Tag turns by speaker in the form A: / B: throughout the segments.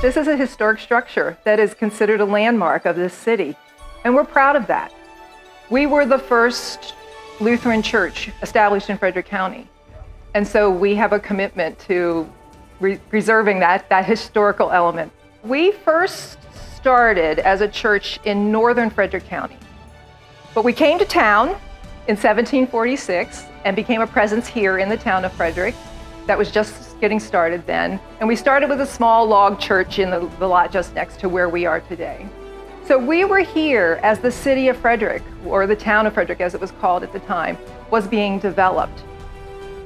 A: This is a historic structure that is considered a landmark of this city, and we're proud of that. We were the first Lutheran church established in Frederick County, and so we have a commitment to preserving that historical element. We first started as a church in northern Frederick County, but we came to town in 1746 and became a presence here in the town of Frederick. That was just getting started then. And we started with a small log church in the lot just next to where we are today. So we were here as the city of Frederick, or the town of Frederick as it was called at the time, was being developed.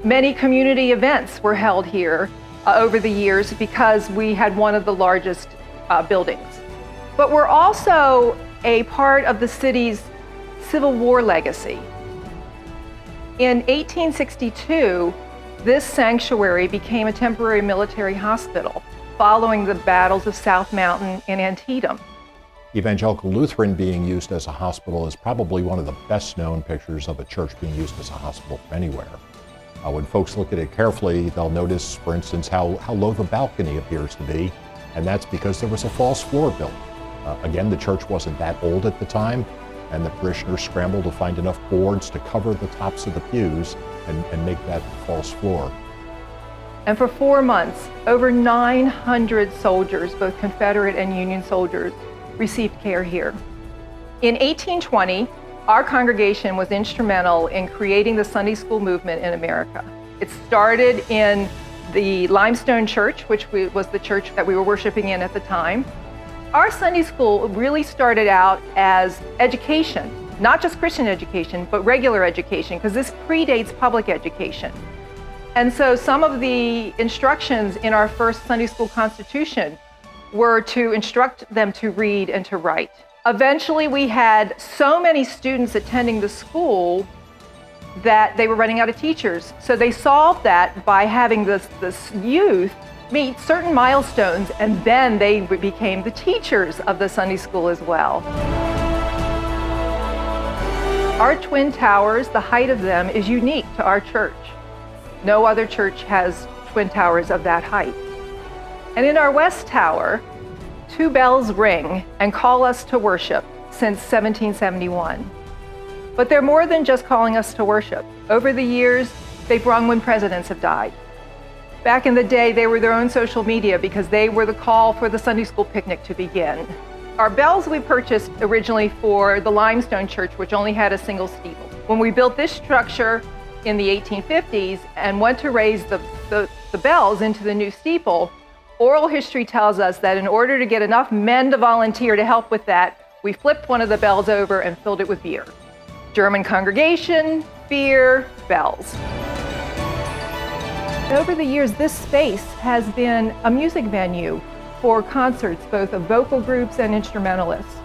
A: Many community events were held here over the years because we had one of the largest buildings. But we're also a part of the city's Civil War legacy. In 1862, this sanctuary became a temporary military hospital following the battles of South Mountain and Antietam.
B: Evangelical Lutheran being used as a hospital is probably one of the best known pictures of a church being used as a hospital from anywhere. When folks look at it carefully, they'll notice, for instance, how low the balcony appears to be, and that's because there was a false floor built. Again, the church wasn't that old at the time, and the parishioners scrambled to find enough boards to cover the tops of the pews and make that false floor.
A: And for 4 months, over 900 soldiers, both Confederate and Union soldiers, received care here. In 1820, our congregation was instrumental in creating the Sunday school movement in America. It started in the Limestone Church, which was the church that we were worshiping in at the time. Our Sunday school really started out as education, not just Christian education, but regular education, because this predates public education. And so some of the instructions in our first Sunday school constitution were to instruct them to read and to write. Eventually, we had so many students attending the school that they were running out of teachers. So they solved that by having this youth meet certain milestones, and then they became the teachers of the Sunday school as well. Our twin towers, the height of them is unique to our church. No other church has twin towers of that height. And in our west tower, 2 bells ring and call us to worship since 1771. But they're more than just calling us to worship. Over the years, they've rung when presidents have died. Back in the day, they were their own social media because they were the call for the Sunday school picnic to begin. Our bells we purchased originally for the Limestone Church, which only had a single steeple. When we built this structure in the 1850s and went to raise the bells into the new steeple, oral history tells us that in order to get enough men to volunteer to help with that, we flipped one of the bells over and filled it with beer. German congregation, beer, bells. Over the years, this space has been a music venue for concerts, both of vocal groups and instrumentalists.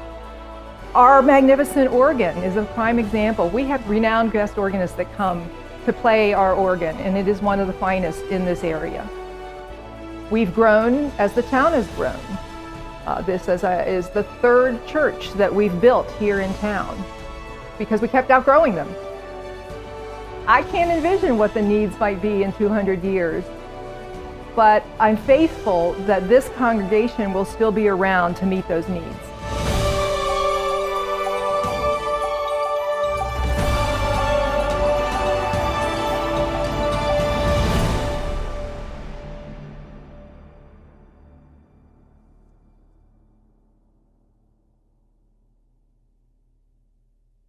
A: Our magnificent organ is a prime example. We have renowned guest organists that come to play our organ, and it is one of the finest in this area. We've grown as the town has grown. This is the 3rd church that we've built here in town because we kept outgrowing them. I can't envision what the needs might be in 200 years, but I'm faithful that this congregation will still be around to meet those needs.